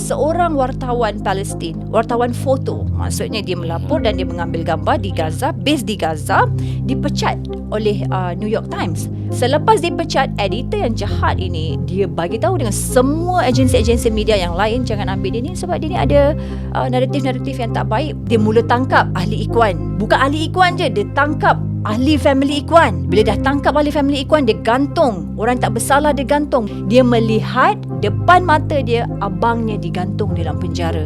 seorang wartawan Palestin, wartawan foto, maksudnya dia melapor dan dia mengambil gambar di Gaza, base di Gaza, dipecat oleh New York Times. Selepas dipecat, editor yang jahat ini, dia bagi tahu dengan semua agensi-agensi media yang lain, jangan ambil dia ni sebab dia ni ada naratif-naratif yang tak baik. Dia mula tangkap ahli Ikhwan. Bukan ahli Ikhwan je, dia tangkap ahli family Ikhwan. Bila dah tangkap ahli family Ikhwan, dia gantung. Orang tak bersalah dia gantung. Dia melihat depan mata dia abangnya digantung di dalam penjara.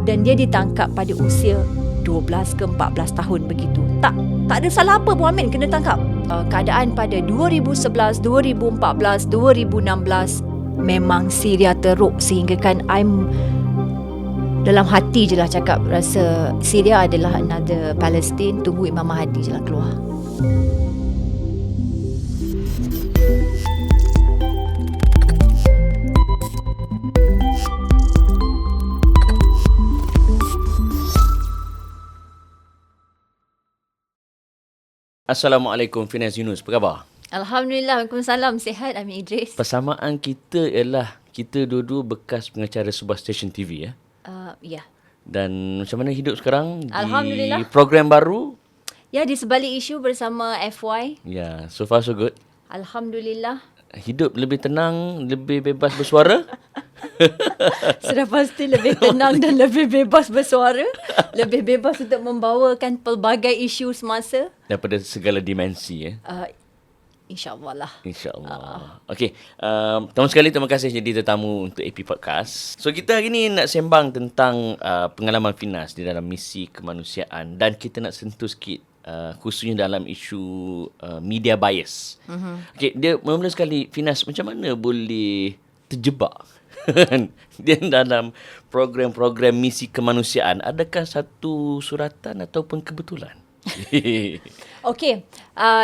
Dan dia ditangkap pada usia 12 ke 14 tahun begitu. Tak ada salah apa pun Amin kena tangkap. Keadaan pada 2011, 2014, 2016 memang Syria teruk sehingga kan I'm dalam hati je lah cakap rasa Syria adalah another Palestine. Tunggu Imam Mahdi je lah keluar. Assalamualaikum Finas Yunus, apa khabar? Alhamdulillah, Waalaikumsalam. Sihat Amin Idris. Persamaan kita ialah kita dua-dua bekas pengacara sebuah stesen TV ya. Ya. Dan macam mana hidup sekarang Alhamdulillah. di program baru? Ya, di sebalik isu bersama FY. Ya, so far so good. Alhamdulillah. Hidup lebih tenang, lebih bebas bersuara. Sudah pasti lebih tenang dan lebih bebas bersuara. Lebih bebas untuk membawakan pelbagai isu semasa. Daripada segala dimensi ya. InsyaAllah lah. InsyaAllah. Okey, pertama sekali terima kasih jadi tetamu untuk AP Podcast. So kita hari ni nak sembang tentang pengalaman Finas di dalam misi kemanusiaan. Dan kita nak sentuh sikit khususnya dalam isu media bias. Okey, dia mula-mula sekali Finas macam mana boleh terjebak dia dalam program-program misi kemanusiaan? Adakah satu suratan ataupun kebetulan? Okey,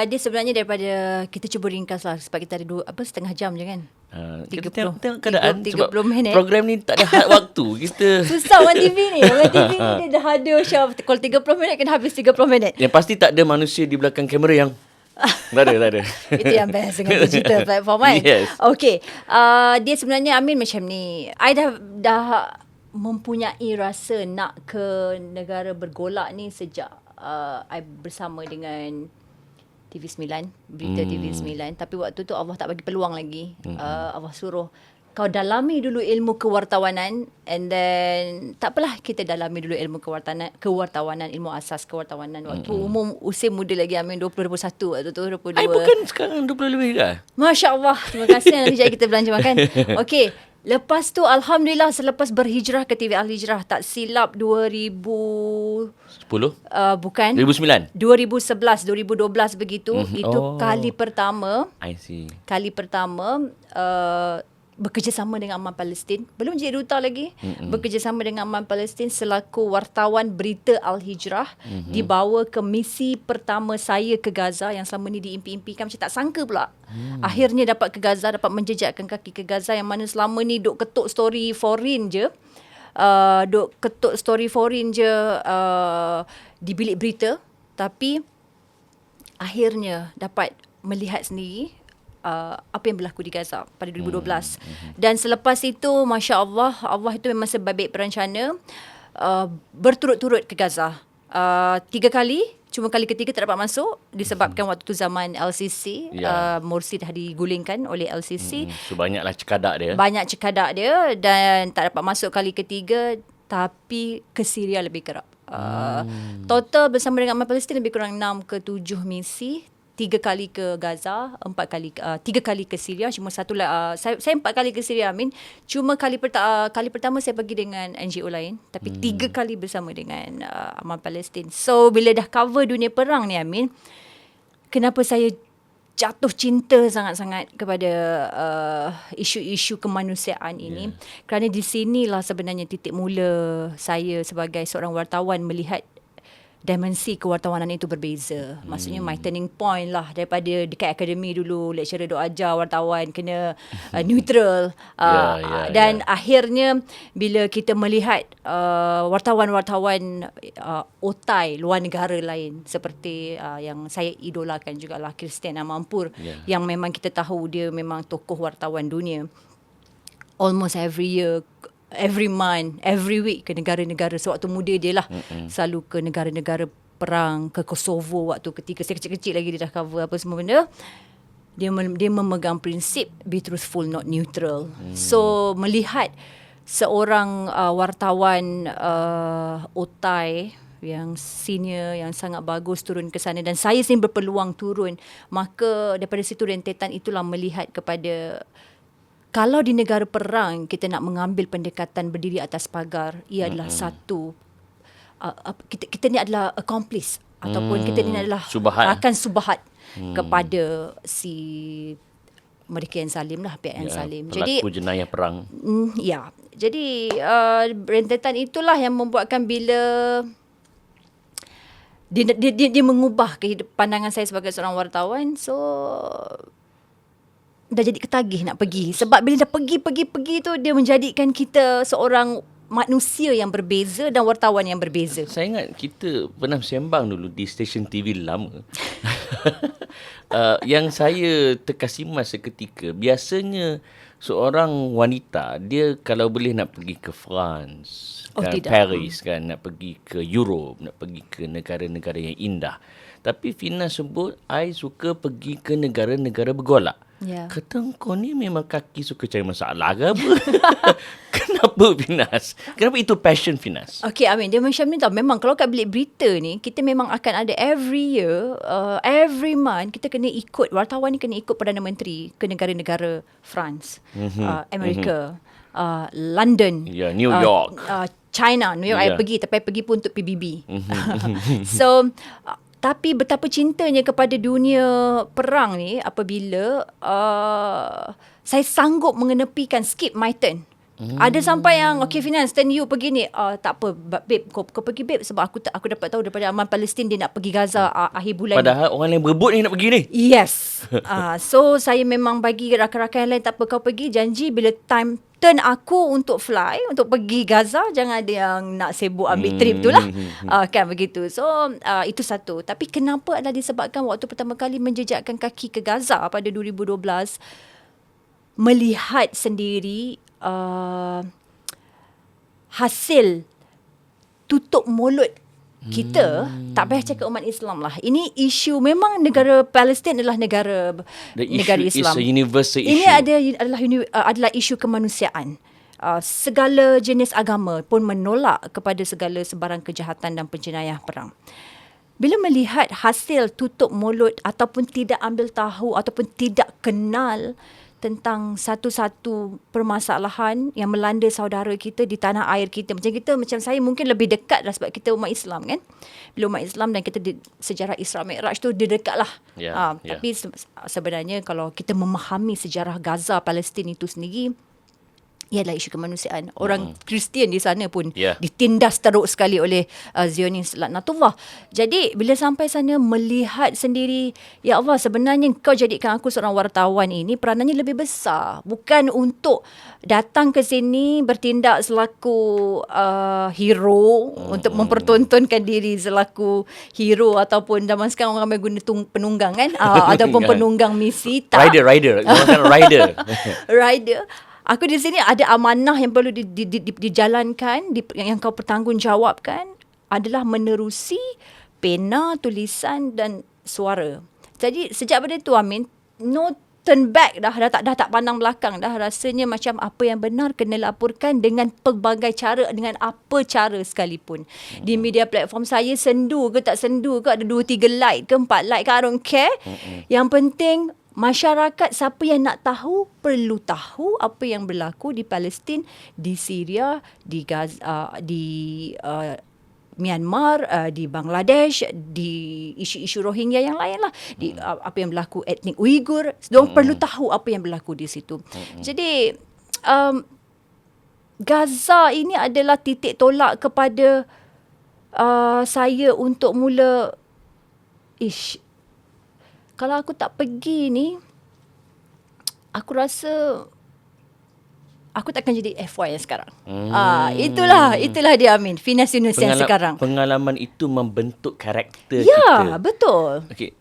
dia sebenarnya daripada kita cuba ringkaslah sebab kita ada setengah jam je kan. Kita tengok keadaan 30 sebab minit. program ni tak ada had waktu. Kita susah One TV ni. One TV ni dia dah ada Syaf. Kalau 30 minit kena habis 30 minit. yang pasti tak ada manusia di belakang kamera yang tak ada. Itu yang best dengan digital platform kan. Yes. Okey, dia sebenarnya Amin macam ni. I dah mempunyai rasa nak ke negara bergolak ni sejak I bersama dengan TV9, berita TV9. Tapi waktu tu Allah tak bagi peluang lagi. Allah suruh kau dalami dulu ilmu kewartawanan, and then tak apalah, kita dalami dulu ilmu kewartawanan, ilmu asas kewartawanan. Waktu umum usia muda lagi Amin, 20-21 waktu tu, 22. I bukan sekarang 20 lebih ke? Masya Allah. Terima kasih. Nanti sekejap kita belanja makan. Okey. Lepas tu Alhamdulillah selepas berhijrah ke TV Al-Hijrah, tak silap 2010 bukan 2009 2011 2012 begitu. Itu kali pertama I see. Kali pertama bekerjasama dengan Aman Palestin. Belum jadi duta lagi. Bekerjasama dengan Aman Palestin selaku wartawan berita Al-Hijrah. Dibawa ke misi pertama saya ke Gaza yang selama ni diimpi-impikan. Macam tak sangka pula. Akhirnya dapat ke Gaza, dapat menjejakkan kaki ke Gaza, yang mana selama ni duk ketuk story foreign je. Di bilik berita. Tapi akhirnya dapat melihat sendiri apa yang berlaku di Gaza pada 2012. Dan selepas itu, Masya Allah, Allah itu memang sebaik perencana, berturut-turut ke Gaza. 3 kali, cuma kali ketiga tak dapat masuk disebabkan waktu tu zaman LCC, Morsi dah digulingkan oleh LCC. So banyaklah cekadak dia. Banyak cekadak dia dan tak dapat masuk kali ketiga. Tapi ke Syria lebih kerap. Total bersama dengan Aman Palestin lebih kurang 6 ke 7 misi. 3 kali ke Gaza, 3 kali ke Syria, cuma satu lah. Saya 4 kali ke Syria Amin. Cuma kali pertama saya pergi dengan NGO lain, tapi 3 kali bersama dengan Aman Palestin. So bila dah cover dunia perang ni Amin, kenapa saya jatuh cinta sangat-sangat kepada isu-isu kemanusiaan ini? Kerana di sinilah sebenarnya titik mula saya sebagai seorang wartawan melihat dimensi kewartawanan itu berbeza. Maksudnya my turning point lah, daripada dekat akademi dulu lecturer duk ajar wartawan kena neutral, dan akhirnya bila kita melihat wartawan-wartawan otai luar negara lain seperti yang saya idolakan jugalah, Christian Amanpour, yang memang kita tahu dia memang tokoh wartawan dunia. Almost every year every month, every week ke negara-negara. Sewaktu muda dia lah. Selalu ke negara-negara perang, ke Kosovo waktu ketika saya kecil-kecil lagi dia dah cover apa semua benda. Dia memegang prinsip be truthful not neutral. So melihat seorang wartawan otai yang senior, yang sangat bagus turun ke sana dan saya sendiri berpeluang turun, maka daripada situ rentetan itulah melihat kepada kalau di negara perang kita nak mengambil pendekatan berdiri atas pagar, ia adalah satu kita ni adalah accomplice ataupun kita ni adalah akan subahat kepada si mereka yang zalim lah, pihak yang zalim. Pelaku jenayah perang. Ya. Jadi rentetan itulah yang membuatkan bila dia mengubah pandangan saya sebagai seorang wartawan. So dah jadi ketagih nak pergi. Sebab bila dah pergi tu, dia menjadikan kita seorang manusia yang berbeza dan wartawan yang berbeza. Saya ingat kita pernah sembang dulu di stesen TV lama. Yang saya terkasih seketika, biasanya seorang wanita, dia kalau boleh nak pergi ke France, Paris kan, nak pergi ke Europe, nak pergi ke negara-negara yang indah. Tapi Fina sebut, I suka pergi ke negara-negara bergolak. Yeah. Kata kau ni memang kaki suka cari masalah ke apa? Kenapa Finas? Kenapa itu passion Finas? Okay, Amin, dia macam ni tau. Memang kalau kat bilik berita ni, kita memang akan ada every year, every month, kita kena ikut, wartawan ni kena ikut Perdana Menteri ke negara-negara France, Amerika, London, New York, China. New York saya pergi, tapi saya pergi pun untuk PBB. So, tapi betapa cintanya kepada dunia perang ni apabila saya sanggup mengenepikan skip my turn. Ada sampai yang okay Finas, turn you pergi ni, tak apa babe, kau pergi babe, sebab aku dapat tahu daripada aman Palestin dia nak pergi Gaza akhir bulan. Padahal orang lain berebut ni nak pergi ni. Yes. So saya memang bagi rakan-rakan yang lain, tak apa kau pergi, janji bila time turn aku untuk fly, untuk pergi Gaza, jangan ada yang nak sibuk ambil trip tu lah. Kan begitu. So itu satu. Tapi kenapa adalah disebabkan waktu pertama kali menjejakkan kaki ke Gaza pada 2012, melihat sendiri hasil tutup mulut kita, tak payah cakap umat Islam lah. Ini isu, memang negara Palestin adalah negara Islam. Is a universal issue. Ini adalah isu kemanusiaan. Segala jenis agama pun menolak kepada segala sebarang kejahatan dan penjenayah perang. Bila melihat hasil tutup mulut ataupun tidak ambil tahu ataupun tidak kenal tentang satu-satu permasalahan yang melanda saudara kita di tanah air kita. Macam saya mungkin lebih dekat lah sebab kita umat Islam kan. Bila umat Islam dan kita sejarah Isra Mi'raj tu dia dekat lah. Tapi sebenarnya kalau kita memahami sejarah Gaza, Palestin itu sendiri, ia adalah isu kemanusiaan. Orang Kristian di sana pun ditindas teruk sekali oleh Zionis laknatullah. Jadi bila sampai sana melihat sendiri, ya Allah, sebenarnya kau jadikan aku seorang wartawan ini, peranannya lebih besar. Bukan untuk datang ke sini bertindak selaku hero, untuk mempertontonkan diri selaku hero, ataupun zaman sekarang orang ramai guna penunggang kan, ataupun penunggang misi. Tak. Rider. Rider. Aku di sini ada amanah yang perlu dijalankan, yang kau bertanggungjawabkan adalah menerusi pena, tulisan dan suara. Jadi sejak pada itu Amin, no turn back dah tak pandang belakang dah. Rasanya macam apa yang benar kena laporkan dengan pelbagai cara, dengan apa cara sekalipun. Di media platform saya, sendu ke tak sendu ke, ada 2-3 like ke 4 like ke, I don't care. Yang penting masyarakat, siapa yang nak tahu, perlu tahu apa yang berlaku di Palestin, di Syria, di Gaza, di Myanmar, di Bangladesh, di isu-isu Rohingya yang lain lah, di apa yang berlaku etnik Uyghur. Diorang perlu tahu apa yang berlaku di situ. Jadi Gaza ini adalah titik tolak kepada saya untuk mula, kalau aku tak pergi ni, aku rasa aku takkan jadi FY yang sekarang. Itulah dia Amin. Finas Yunus yang sekarang. Pengalaman itu membentuk karakter Ya, kita. betul. Okey,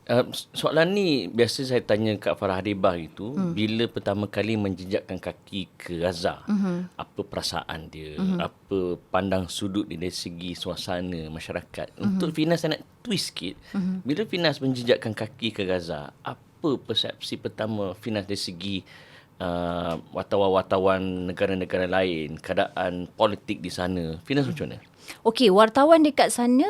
soalan ni biasa saya tanya Kak Farah Hadibah itu, bila pertama kali menjejakkan kaki ke Gaza, apa perasaan dia, apa pandang sudut dia dari segi suasana masyarakat. Untuk Finas saya nak twist sikit. Bila Finas menjejakkan kaki ke Gaza, apa persepsi pertama Finas dari segi wartawan-wartawan negara-negara lain, keadaan politik di sana? Finas macam mana? Okey, wartawan dekat sana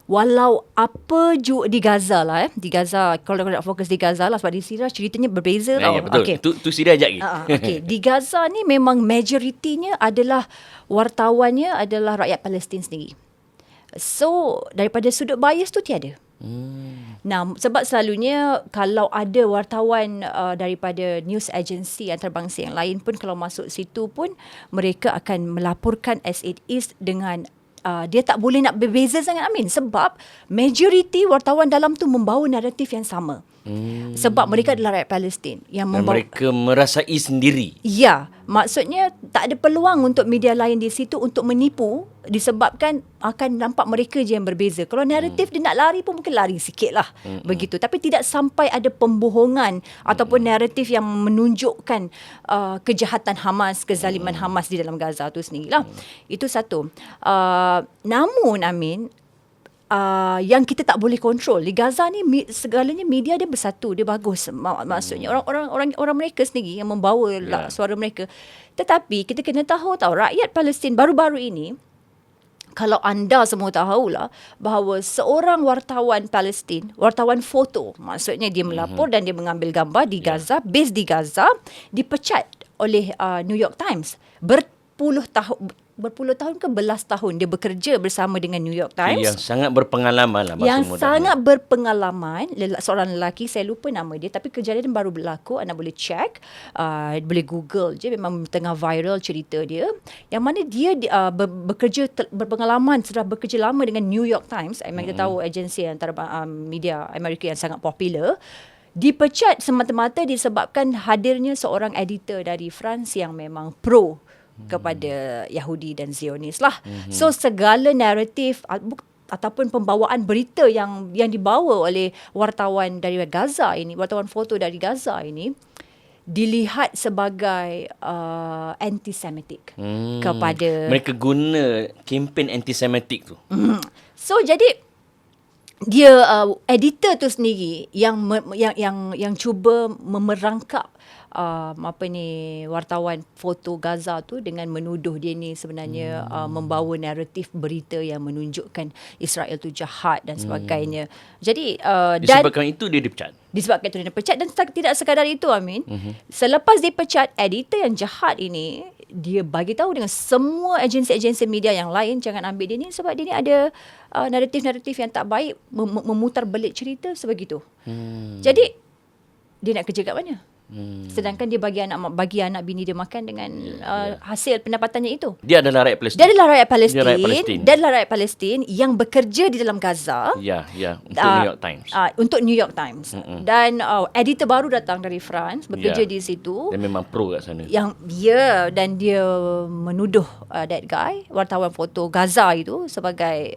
walau apa di Gaza lah di Gaza, kalau nak fokus di Gaza lah, sebab di Syria ceritanya berbeza tau. Ya, betul. Okay. Tu Syria ajak lagi. Okay. Di Gaza ni memang majoritinya adalah wartawannya adalah rakyat Palestin sendiri. So daripada sudut bias tu tiada. Nah, sebab selalunya kalau ada wartawan daripada news agency antarabangsa yang lain pun, kalau masuk situ pun mereka akan melaporkan as it is dengan dia tak boleh nak berbeza sangat Amin, sebab majoriti wartawan dalam tu membawa naratif yang sama. Sebab mereka adalah rakyat Palestin yang Dan mereka merasai sendiri. Ya, maksudnya tak ada peluang untuk media lain di situ untuk menipu, disebabkan akan nampak mereka je yang berbeza. Kalau naratif dia nak lari pun mungkin lari sikit lah. Begitu. Tapi tidak sampai ada pembohongan ataupun naratif yang menunjukkan kejahatan Hamas, kezaliman Hamas di dalam Gaza tu sendirilah. Itu satu. Namun Amin, yang kita tak boleh kontrol di Gaza ni, segalanya media dia bersatu, dia bagus. Maksudnya orang mereka sendiri yang membawa suara mereka. Tetapi kita kena tahu rakyat Palestin baru-baru ini, kalau anda semua tahulah bahawa seorang wartawan Palestin, wartawan foto, maksudnya dia melapor dan dia mengambil gambar di Gaza, base di Gaza, dipecat oleh New York Times. Berpuluh tahun ke belas tahun dia bekerja bersama dengan New York Times. Yang sangat berpengalaman lah. Yang sangat berpengalaman. Seorang lelaki, saya lupa nama dia, tapi kejadian baru berlaku. Anda boleh check, boleh Google je. Memang tengah viral cerita dia. Yang mana dia bekerja, berpengalaman, sudah bekerja lama dengan New York Times. Memang kita tahu agensi antara media Amerika yang sangat popular. Dipecat semata-mata disebabkan hadirnya seorang editor dari France yang memang pro kepada Yahudi dan Zionis lah. So segala naratif ataupun pembawaan berita yang dibawa oleh wartawan dari Gaza ini, wartawan foto dari Gaza ini, dilihat sebagai antisemitik kepada mereka guna kempen antisemitik tu. So jadi dia editor tu sendiri yang cuba memerangkap wartawan foto Gaza tu dengan menuduh dia ni sebenarnya membawa naratif berita yang menunjukkan Israel tu jahat dan sebagainya. Jadi disebabkan itu dia dipecat. Disebabkan itu dia dipecat, dan tidak sekadar itu Amin. Selepas dipecat, editor yang jahat ini, dia bagi tahu dengan semua agensi-agensi media yang lain, jangan ambil dia ni sebab dia ni ada naratif-naratif yang tak baik, memutar belik cerita sebegitu. Jadi dia nak kerja kat mana? Sedangkan dia bagi anak bini dia makan dengan hasil pendapatannya itu. Dia adalah rakyat Palestin. Dia adalah rakyat Palestin. Dia adalah rakyat Palestin yang bekerja di dalam Gaza. Ya, untuk New York Times. Untuk New York Times. Dan editor baru datang dari France, bekerja di situ. Dia memang pro kat sana. Dan dia menuduh that guy, wartawan foto Gaza itu, sebagai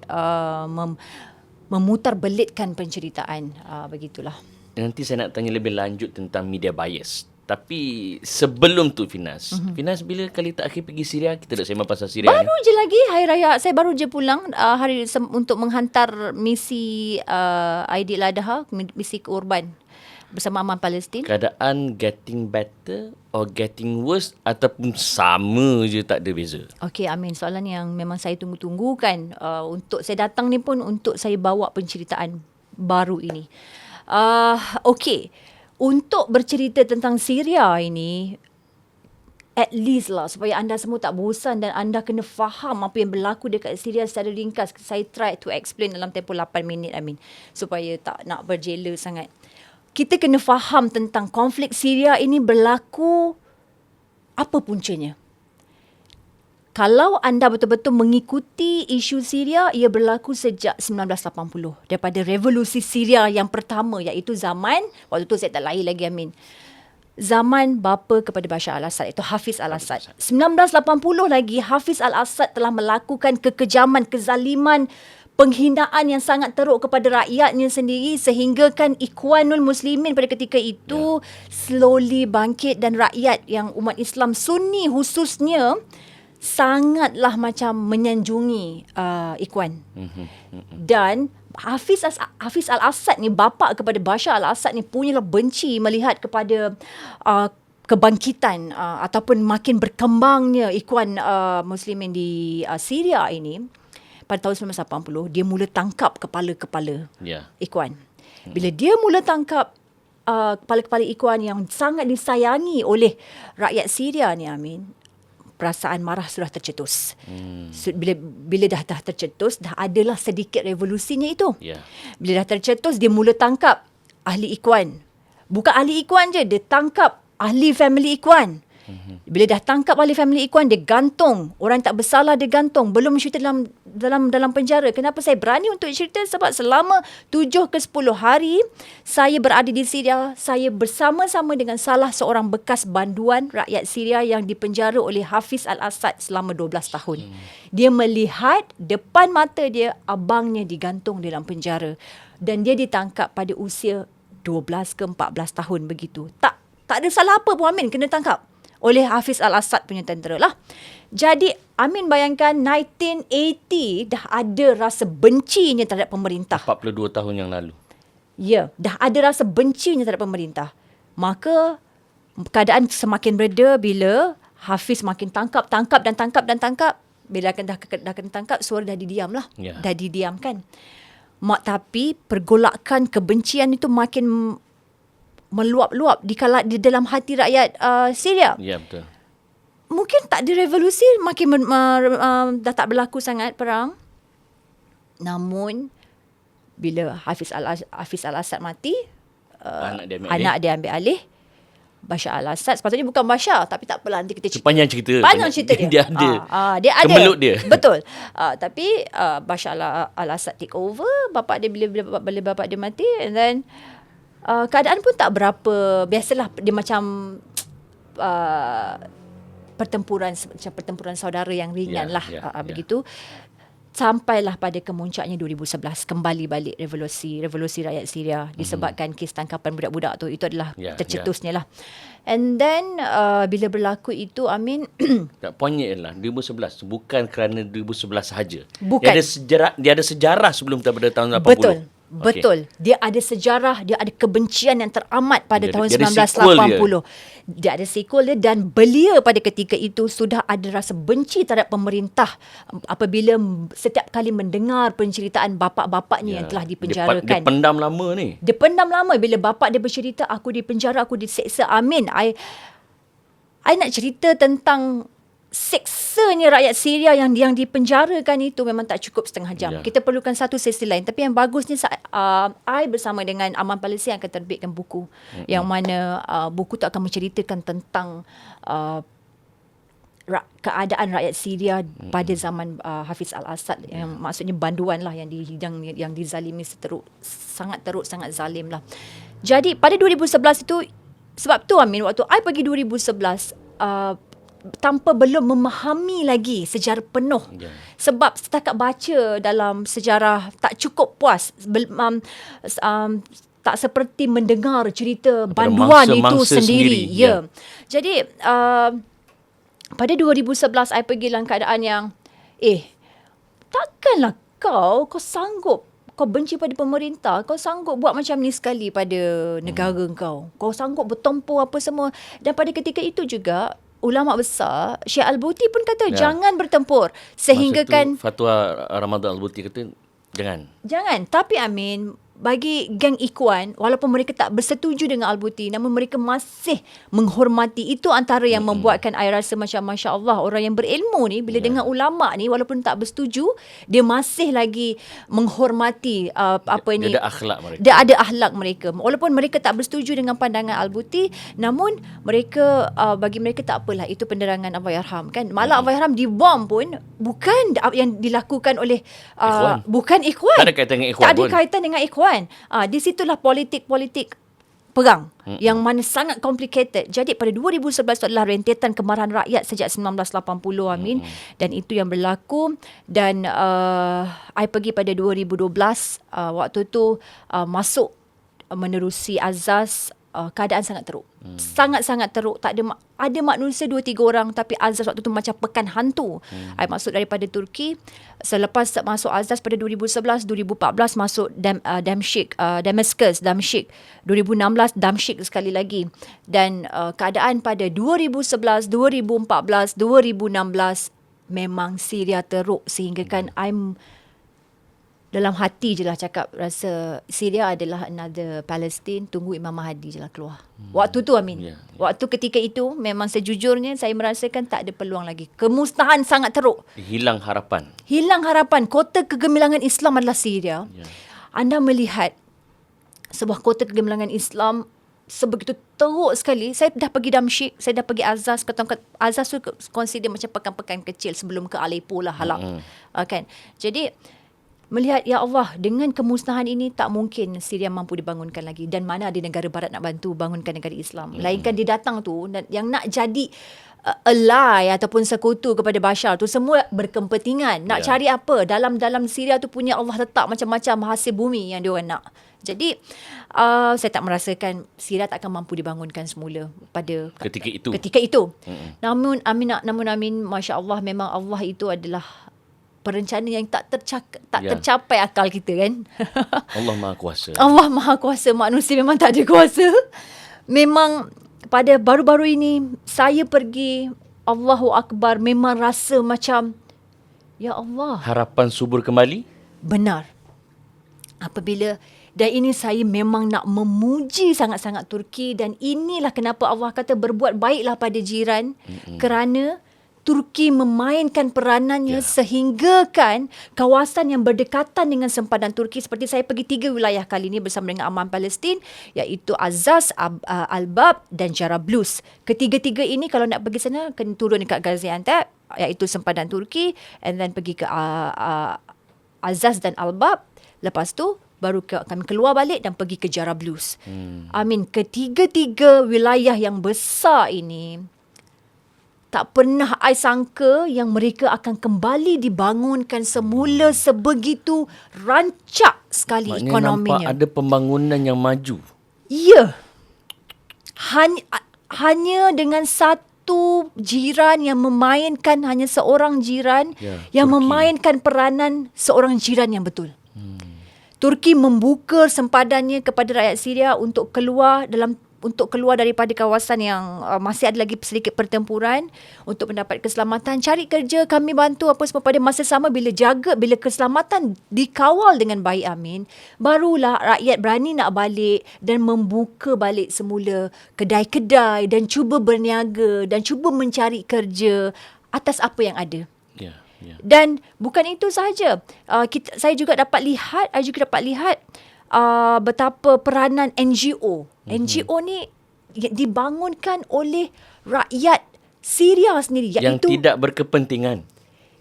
memutar belitkan penceritaan. Begitulah. Nanti saya nak tanya lebih lanjut tentang media bias. Tapi sebelum tu Finas, Finas bila kali terakhir pergi Syria? Kita dah sembang pasal Syria baru je lagi hari raya. Saya baru je pulang untuk menghantar misi Aidiladha, misi ke Urban bersama Aman Palestin. Keadaan getting better or getting worse ataupun sama je, tak ada beza? Okey Amin, soalan yang memang saya tunggu-tunggu kan. Untuk saya datang ni pun untuk saya bawa penceritaan baru ini. Okey, untuk bercerita tentang Syria ini, at least lah, supaya anda semua tak bosan dan anda kena faham apa yang berlaku dekat Syria secara ringkas. Saya try to explain dalam tempoh 8 minit Amin, supaya tak nak berjela sangat. Kita kena faham tentang konflik Syria ini berlaku, apa puncanya. Kalau anda betul-betul mengikuti isu Syria, ia berlaku sejak 1980. Daripada revolusi Syria yang pertama, iaitu zaman, waktu tu saya tak lahir lagi Amin. zaman bapa kepada Bashar al-Assad, itu Hafiz al-Assad. 1980 lagi Hafiz al-Assad telah melakukan kekejaman, kezaliman, penghinaan yang sangat teruk kepada rakyatnya sendiri, sehingga kan Ikhwanul Muslimin pada ketika itu slowly bangkit, dan rakyat yang umat Islam Sunni khususnya sangatlah macam menyanjungi Ikhwan. Dan Hafiz al-Assad ni, bapa kepada Bashar al-Assad ni, punyalah benci melihat kepada kebangkitan ataupun makin berkembangnya Ikhwan Muslimin di Syria ini. Pada tahun 1980, dia mula tangkap kepala-kepala Ikhwan. Bila dia mula tangkap kepala-kepala Ikhwan yang sangat disayangi oleh rakyat Syria ni, Amin, perasaan marah sudah tercetus. So, bila dah tercetus, dah adalah sedikit revolusinya itu. Bila dah tercetus, dia mula tangkap ahli Ikhwan. Bukan ahli Ikhwan je, dia tangkap ahli family Ikhwan. Bila dah tangkap ahli family Ikhwan, dia gantung. Orang tak bersalah dia gantung. Belum cerita dalam penjara. Kenapa saya berani untuk cerita? Sebab selama 7 ke 10 hari saya berada di Syria, saya bersama-sama dengan salah seorang bekas banduan rakyat Syria yang dipenjara oleh Hafiz al-Assad selama 12 tahun. Dia melihat depan mata dia abangnya digantung dalam penjara, dan dia ditangkap pada usia 12 ke 14 tahun begitu. Tak ada salah apa pun Amin kena tangkap oleh Hafiz al-Assad punya tentera lah. Jadi Amin bayangkan 1980 dah ada rasa bencinya terhadap pemerintah. 42 tahun yang lalu. Ya, dah ada rasa bencinya terhadap pemerintah. Maka keadaan semakin reda bila Hafiz makin tangkap. Bila dah kena tangkap, suara dah didiam lah. Dah didiamkan. Tapi pergolakan kebencian itu makin meluap-luap di dalam hati rakyat Syria. Ya, betul. Mungkin tak ada revolusi, makin dah tak berlaku sangat perang. Namun bila Hafiz al-Assad mati, anak dia ambil alih. Bashar al-Assad, sepatutnya bukan Bashar, tapi tak apalah, nanti kita cerita. Panjang cerita dia. Dia ada. Dia ada. Kemelut dia. Betul. Tapi Bashar al-Assad take over, bapak dia bila bapak dia mati, and then keadaan pun tak berapa, biasalah dia macam pertempuran saudara yang ringan begitu. Sampailah pada kemuncaknya 2011, kembali balik revolusi rakyat Syria disebabkan kes tangkapan budak-budak tu. Itu adalah tercetusnya lah. And then bila berlaku itu, Amin, poinnya ialah 2011 bukan kerana 2011 sahaja. Bukan. Dia ada sejarah sebelum daripada tahun 80. Betul. Dia ada sejarah, dia ada kebencian yang teramat pada tahun 1980. Dia ada sequel dia, dan belia pada ketika itu sudah ada rasa benci terhadap pemerintah apabila setiap kali mendengar penceritaan bapa-bapaknya yang telah dipenjarakan. Dia pendam lama ni. Dia pendam lama. Bila bapak dia bercerita, aku dipenjara, aku diseksa. Amin. I nak cerita tentang seksanya rakyat Syria yang dipenjarakan itu memang tak cukup setengah jam. Kita perlukan satu sesi lain. Tapi yang bagusnya, I bersama dengan Aman Palestin akan terbitkan buku yang mana buku tu akan menceritakan tentang keadaan rakyat Syria pada zaman Hafiz al-Assad, yang maksudnya banduan lah, yang dizalimi sangat teruk, sangat zalim lah. Jadi pada 2011 itu, sebab tu Amin, waktu I pergi 2011, tanpa belum memahami lagi sejarah penuh. Sebab setakat baca dalam sejarah tak cukup puas. Tak seperti mendengar cerita banduan itu sendiri. Ya. Jadi pada 2011 I pergi dalam keadaan yang takkanlah kau sanggup, kau benci pada pemerintah, kau sanggup buat macam ni sekali pada negara kau sanggup bertempur apa semua. Dan pada ketika itu juga ulama besar Syekh Al-Buti pun kata jangan bertempur, sehingga kan fatwa Ramadan Al-Buti kata jangan. Tapi Amin, bagi geng Ikhwan, walaupun mereka tak bersetuju dengan Al-Buti, namun mereka masih menghormati. Itu antara yang membuatkan I rasa macam Masya Allah, orang yang berilmu ni bila dengar ulama ni, walaupun tak bersetuju, dia masih lagi menghormati Dia ada akhlak mereka. Dia ada akhlak mereka. Walaupun mereka tak bersetuju dengan pandangan Al-Buti, namun mereka bagi mereka tak apalah, itu penerangan Allahyarham kan. Malah Allahyarham dibom pun bukan yang dilakukan oleh Ikhwan. bukan Ikhwan. Tak ada kaitan dengan Ikhwan. Tak ada kaitan dengan Ikhwan. Di situlah politik perang yang mana sangat complicated. Jadi pada 2011 itu adalah rentetan kemarahan rakyat sejak 1980, Amin. Dan itu yang berlaku. Dan I pergi pada 2012, waktu tu masuk menerusi azaz. Keadaan sangat teruk. Sangat-sangat teruk. Tak ada manusia 2-3 orang, tapi azaz waktu tu macam pekan hantu. I masuk daripada Turki. Selepas masuk azaz pada 2011, 2014 masuk Damascus. 2016 Damsyik sekali lagi. Dan keadaan pada 2011, 2014, 2016 memang Syria teruk sehingga kan I'm dalam hati je lah cakap rasa Syria adalah another Palestine, tunggu Imam Mahdi je lah keluar. Waktu tu Amin. Waktu ketika itu memang sejujurnya saya merasakan tak ada peluang lagi. Kemusnahan sangat teruk. Hilang harapan. Hilang harapan. Kota kegemilangan Islam adalah Syria. Anda melihat sebuah kota kegemilangan Islam sebegitu teruk sekali. Saya dah pergi Damsyik, saya dah pergi Azaz. Azaz tu consider macam pekan-pekan kecil sebelum ke Aleppo lah, Halab. Kan? Jadi melihat, ya Allah, dengan kemusnahan ini tak mungkin Syria mampu dibangunkan lagi. Dan mana ada negara barat nak bantu bangunkan negara Islam. Melainkan dia datang tu, dan yang nak jadi ally ataupun sekutu kepada Bashar tu semua berkepentingan. Nak cari apa? Dalam Syria tu punya Allah letak macam-macam hasil bumi yang diorang nak. Jadi saya tak merasakan Syria tak akan mampu dibangunkan semula pada ketika itu. Namun Amin, Masya Allah, memang Allah itu adalah perencana yang tak tercapai akal kita kan. Allah Maha Kuasa. Allah Maha Kuasa. Manusia memang tak ada kuasa. Memang pada baru-baru ini saya pergi, Allahu Akbar, memang rasa macam, ya Allah, harapan subur kembali. Benar. Apabila, dan ini saya memang nak memuji sangat-sangat Turki, dan inilah kenapa Allah kata berbuat baiklah pada jiran, kerana Turki memainkan peranannya sehingga kan kawasan yang berdekatan dengan sempadan Turki, seperti saya pergi 3 wilayah kali ini bersama dengan Aman Palestin, iaitu Azaz, Al-Bab dan Jarablus. Ketiga-tiga ini kalau nak pergi sana kena turun dekat Gaziantep, iaitu sempadan Turki, and then pergi ke Azaz dan Al-Bab. Lepas tu baru kami keluar balik dan pergi ke Jarablus. Amin, ketiga-tiga wilayah yang besar ini tak pernah I sangka yang mereka akan kembali dibangunkan semula sebegitu rancak sekali. Maknanya ekonominya. Nampak ada pembangunan yang maju. Ya. Hanya dengan satu jiran yang memainkan, hanya seorang jiran yang Turki memainkan peranan seorang jiran yang betul. Turki membuka sempadannya kepada rakyat Syria untuk keluar daripada kawasan yang masih ada lagi sedikit pertempuran, untuk mendapat keselamatan, cari kerja, kami bantu apa semua. Pada masa sama, bila keselamatan dikawal dengan baik, Amin, barulah rakyat berani nak balik dan membuka balik semula kedai-kedai dan cuba berniaga dan cuba mencari kerja atas apa yang ada. Dan bukan itu sahaja, saya juga dapat lihat betapa peranan NGO. NGO ni dibangunkan oleh rakyat Syria sendiri. Yang tidak berkepentingan.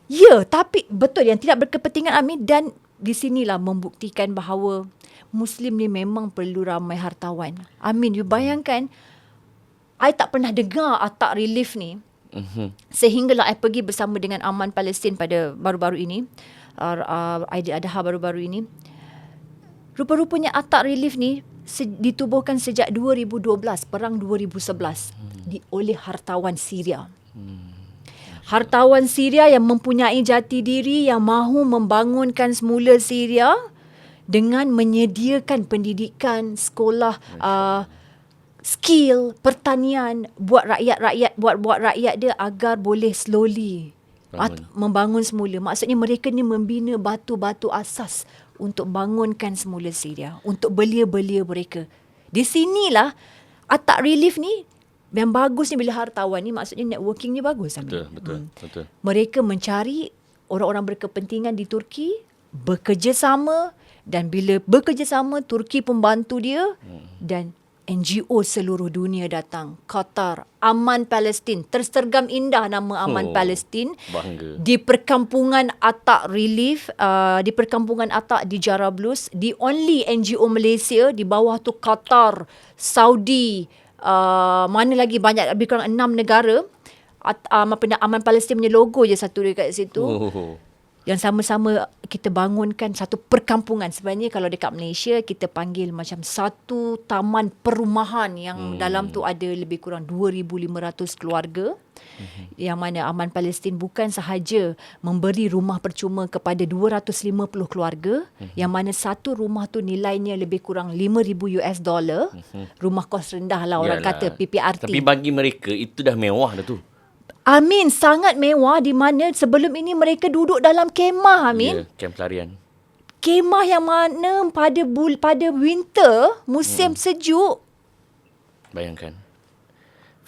Ya, tapi betul, yang tidak berkepentingan, Amin. Dan di sinilah membuktikan bahawa Muslim ni memang perlu ramai hartawan. Amin, you bayangkan, I tak pernah dengar Atak Relief ni. Sehinggalah I pergi bersama dengan Aman Palestin pada baru-baru ini. Adha baru-baru ini. Rupa-rupanya Atak Relief ni ditubuhkan sejak 2012, perang 2011, oleh hartawan Syria. Hartawan Syria yang mempunyai jati diri, yang mahu membangunkan semula Syria dengan menyediakan pendidikan, sekolah, skill, pertanian buat rakyat dia agar boleh slowly membangun semula. Maksudnya mereka ni membina batu-batu asas untuk bangunkan semula Syria, untuk belia-belia mereka. Di sinilah Atak Relief ni yang bagus ni, bila hartawan ni, maksudnya networking ni bagus. Betul. Mereka mencari orang-orang berkepentingan di Turki, bekerjasama, dan bila bekerjasama, Turki pun bantu dia, dan NGO seluruh dunia datang. Qatar, Aman Palestin. Tersergam indah nama Aman Palestin. Bangga. Di perkampungan Atak Relief, di perkampungan Atak di Jarablus. The only NGO Malaysia, di bawah tu Qatar, Saudi, mana lagi banyak, lebih kurang 6 negara. Aman Palestin punya logo je satu dekat situ. Yang sama-sama kita bangunkan satu perkampungan. Sebenarnya kalau dekat Malaysia, kita panggil macam satu taman perumahan yang dalam tu ada lebih kurang 2,500 keluarga. Yang mana Aman Palestin bukan sahaja memberi rumah percuma kepada 250 keluarga, yang mana satu rumah tu nilainya lebih kurang $5,000. Rumah kos rendah lah orang kata, PPRT. Tapi bagi mereka, itu dah mewah dah tu. Amin, sangat mewah, di mana sebelum ini mereka duduk dalam kemah, Amin. Kem pelarian. Kemah yang mana pada winter, musim sejuk. Bayangkan.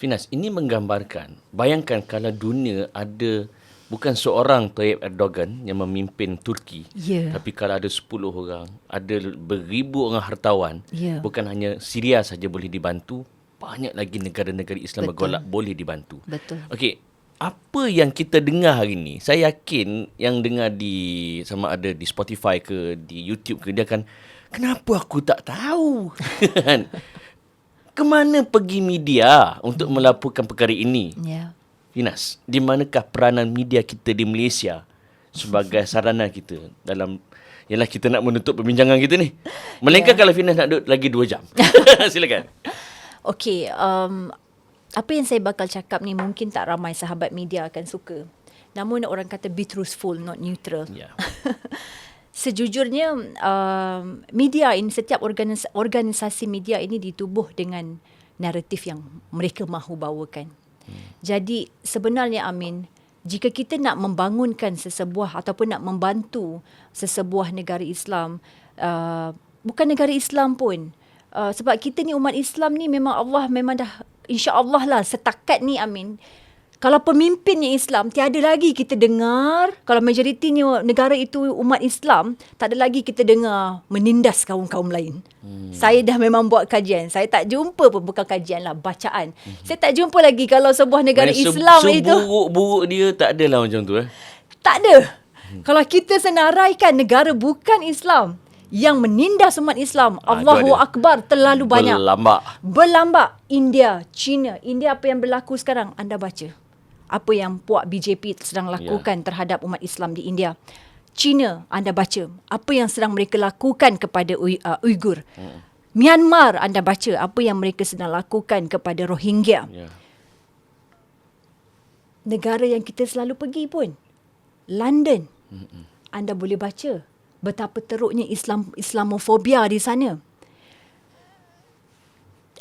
Finas, ini menggambarkan, bayangkan kalau dunia ada bukan seorang Tayyip Erdogan yang memimpin Turki. Tapi kalau ada 10 orang, ada beribu orang hartawan, bukan hanya Syria saja boleh dibantu, banyak lagi negara-negara Islam bergolak boleh dibantu. Betul. Okey, apa yang kita dengar hari ni, saya yakin yang dengar sama ada di Spotify ke, di YouTube ke, dia akan, kenapa aku tak tahu? Kan? Kemana pergi media untuk melaporkan perkara ini? Finas, di manakah peranan media kita di Malaysia sebagai sarana kita dalam, yalah kita nak menutup perbincangan kita ni. Melainkan kalau Finas nak duduk lagi 2 jam. Silakan. Okey, apa yang saya bakal cakap ni mungkin tak ramai sahabat media akan suka. Namun orang kata be truthful, not neutral. Sejujurnya, media ini, setiap organisasi media ini ditubuh dengan naratif yang mereka mahu bawakan. Jadi sebenarnya, Amin, jika kita nak membangunkan sesebuah ataupun nak membantu sesebuah negara Islam, bukan negara Islam pun, sebab kita ni umat Islam ni memang Allah memang dah, insya-Allah lah setakat ni, Amin. Kalau pemimpinnya Islam, tiada lagi kita dengar, kalau majoritinya negara itu umat Islam, tak ada lagi kita dengar menindas kaum-kaum lain. Saya dah memang buat kajian. Saya tak jumpa pun, bukan kajian lah, bacaan. Saya tak jumpa lagi kalau sebuah negara Islam itu, seburuk-buruk dia tak adalah macam tu. Tak ada. Kalau kita senaraikan negara bukan Islam yang menindas umat Islam, Allahu Akbar, terlalu banyak. Berlambak. India, China. India, apa yang berlaku sekarang? Anda baca. Apa yang puak BJP sedang lakukan terhadap umat Islam di India. China, anda baca. Apa yang sedang mereka lakukan kepada Uyghur. Myanmar, anda baca. Apa yang mereka sedang lakukan kepada Rohingya. Negara yang kita selalu pergi pun, London. Anda boleh baca betapa teruknya Islamofobia di sana.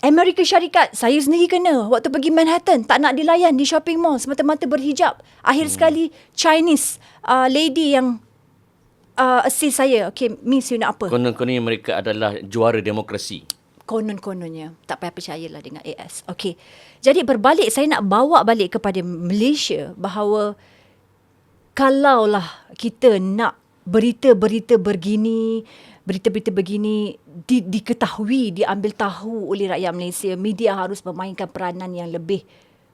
Amerika Syarikat, saya sendiri kena. Waktu pergi Manhattan, tak nak dilayan di shopping mall semata-mata berhijab. Akhir sekali, Chinese lady yang assist saya. Okay, Miss, you nak apa? Konon-kononnya mereka adalah juara demokrasi. Konon-kononnya. Tak payah percayalah dengan AS. Okay. Jadi berbalik, saya nak bawa balik kepada Malaysia bahawa kalaulah kita nak berita-berita begini diketahui, diambil tahu oleh rakyat Malaysia, media harus memainkan peranan yang lebih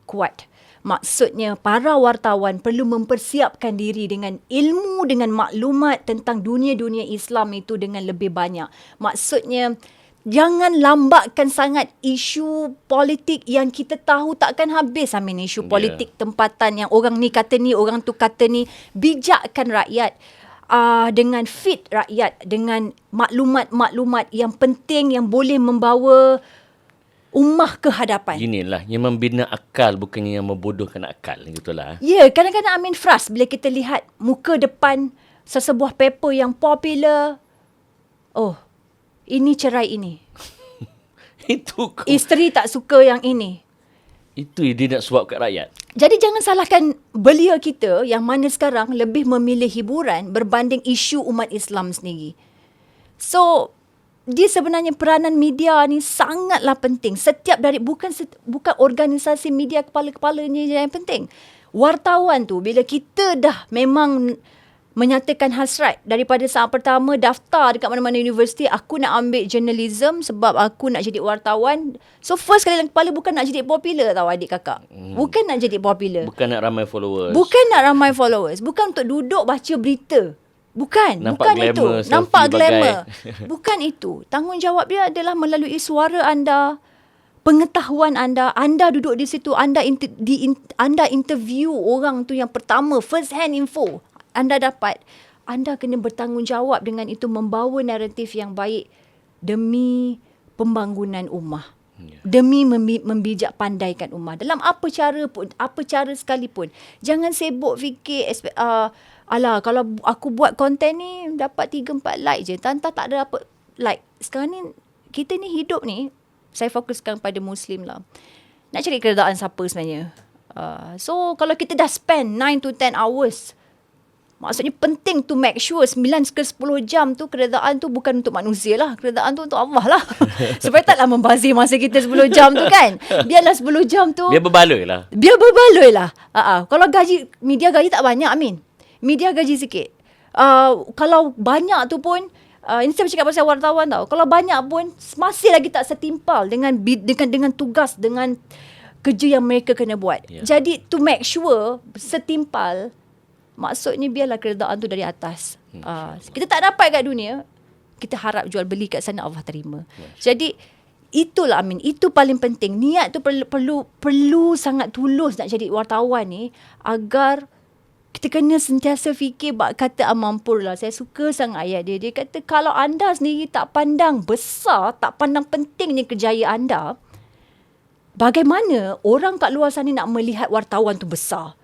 kuat. Maksudnya, para wartawan perlu mempersiapkan diri dengan ilmu, dengan maklumat tentang dunia-dunia Islam itu dengan lebih banyak. Maksudnya, jangan lambatkan sangat isu politik yang kita tahu takkan habis, Amin. Isu politik tempatan yang orang ni kata ni, orang tu kata ni. Bijakkan rakyat. Dengan fit rakyat, dengan maklumat-maklumat yang penting yang boleh membawa ummah ke hadapan. Inilah yang membina akal, bukannya yang membodohkan akal. Gitulah. Ya, kadang-kadang Amin frust bila kita lihat muka depan sesebuah paper yang popular. Oh, ini cerai ini. Itu isteri tak suka yang ini. Itu dia nak suap kat rakyat. Jadi jangan salahkan belia kita yang mana sekarang lebih memilih hiburan berbanding isu umat Islam sendiri. So, dia sebenarnya peranan media ni sangatlah penting. Setiap dari, bukan organisasi media kepala-kepalanya yang penting. Wartawan tu, bila kita dah memang menyatakan hasrat daripada saat pertama daftar dekat mana-mana universiti, aku nak ambil journalism sebab aku nak jadi wartawan. So first kali dalam kepala bukan nak jadi popular tau adik kakak. Bukan nak jadi popular. Bukan nak ramai followers. Bukan nak ramai followers. Bukan untuk duduk baca berita. Bukan. Nampak Bukan glamour, itu. selfie Nampak bagai. glamour. Bukan itu. Tanggungjawab dia adalah melalui suara anda, pengetahuan anda. Anda duduk di situ. Anda interview orang tu yang pertama. First hand info. Anda dapat. Anda kena bertanggungjawab dengan itu, membawa naratif yang baik demi pembangunan ummah. Demi membijak pandaikan ummah. Dalam apa cara pun, apa cara sekalipun. Jangan sibuk fikir, alah kalau aku buat konten ni dapat 3-4 like je. Tak ada apa like. Sekarang ni, kita ni hidup ni, saya fokuskan pada Muslim lah. Nak cari keredaan siapa sebenarnya? So, kalau kita dah spend 9 to 10 hours, maksudnya penting to make sure 9 ke 10 jam tu keredaan tu bukan untuk manusia lah. Keredaan tu untuk Allah lah. Supaya taklah membazir masa kita 10 jam tu kan. Biarlah 10 jam tu. Biar berbaloi lah. Kalau media gaji tak banyak Amin. Media gaji sikit. Kalau banyak tu pun, ini saya bercakap pasal wartawan tau. Kalau banyak pun masih lagi tak setimpal dengan tugas, dengan kerja yang mereka kena buat. Yeah. Jadi to make sure setimpal, maksudnya biarlah keredaan tu dari atas. Kita tak dapat kat dunia, kita harap jual beli kat sana Allah terima. Jadi itulah Amin, itu paling penting. Niat tu perlu sangat tulus nak jadi wartawan ni, agar kita kena sentiasa fikir kata Amampur lah. Saya suka sangat ayat dia. Dia kata kalau anda sendiri tak pandang besar, tak pandang pentingnya kejayaan anda, bagaimana orang kat luar sana nak melihat wartawan tu besar?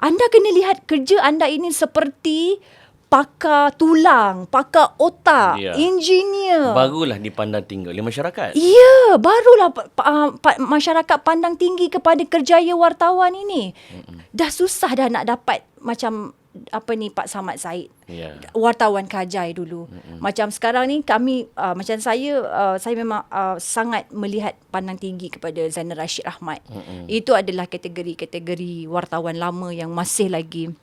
Anda kena lihat kerja anda ini seperti pakar tulang, pakar otak, engineer. Barulah dipandang tinggi oleh masyarakat. Ya, barulah masyarakat pandang tinggi kepada kerjaya wartawan ini. Dah susah dah nak dapat macam Pak Samad Said. Wartawan Kajai dulu. Macam sekarang ni kami, macam saya memang sangat melihat pandang tinggi kepada Zainal Rashid Ahmad. Itu adalah kategori wartawan lama yang masih lagi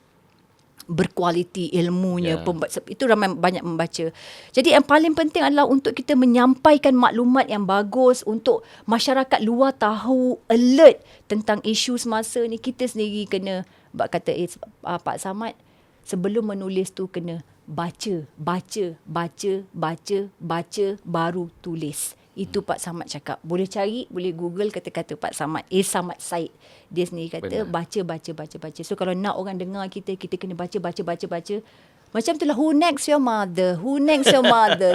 berkualiti ilmunya. Itu ramai banyak membaca. Jadi yang paling penting adalah untuk kita menyampaikan maklumat yang bagus untuk masyarakat luar tahu, alert tentang isu semasa ni. Kita sendiri kena, kata Pak Samad, sebelum menulis tu kena baca, baru tulis. Itu Pak Samad cakap. Boleh cari, boleh Google kata-kata Pak Samad. Samad Said. Dia sendiri kata, baca. So kalau nak orang dengar kita kena baca. Macam itulah, who next your mother?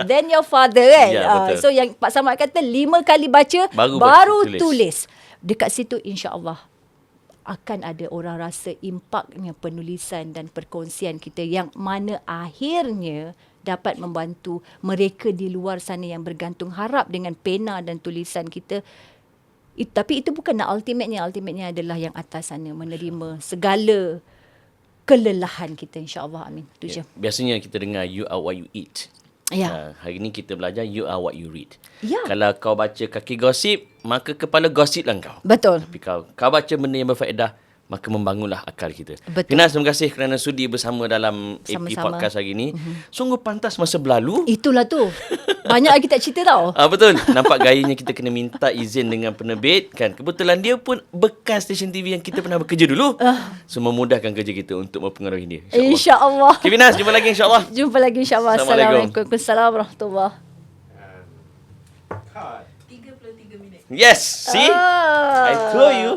Then your father kan? So yang Pak Samad kata, 5 kali baca, baru tulis. Dekat situ insya-Allah akan ada orang rasa impaknya penulisan dan perkongsian kita, yang mana akhirnya dapat membantu mereka di luar sana yang bergantung harap dengan pena dan tulisan kita. Tapi itu bukan nak ultimate-nya. Ultimate-nya adalah yang atas sana menerima segala kelelahan kita, insya-Allah. Amin. Itu je. Biasanya kita dengar you are what you eat. Hari ni kita belajar you are what you read. Kalau kau baca kaki gosip, maka kepala gosip lah kau. Betul. Tapi kau baca benda yang berfaedah, maka membangunlah akal kita. Betul. Finas, terima kasih kerana sudi bersama dalam AP Podcast hari ini. Sungguh pantas masa berlalu. Itulah tu. Banyak lagi tak cerita tau. Betul. Nampak gayanya kita kena minta izin dengan penerbit kan. Kebetulan dia pun bekas stesen TV yang kita pernah bekerja dulu. So memudahkan kerja kita untuk mempengaruhi dia. InsyaAllah. Okay, Finas, jumpa lagi insyaAllah. Jumpa lagi insyaAllah. Assalamualaikum. Warahmatullahi. 33 minit. Yes, see? I told you.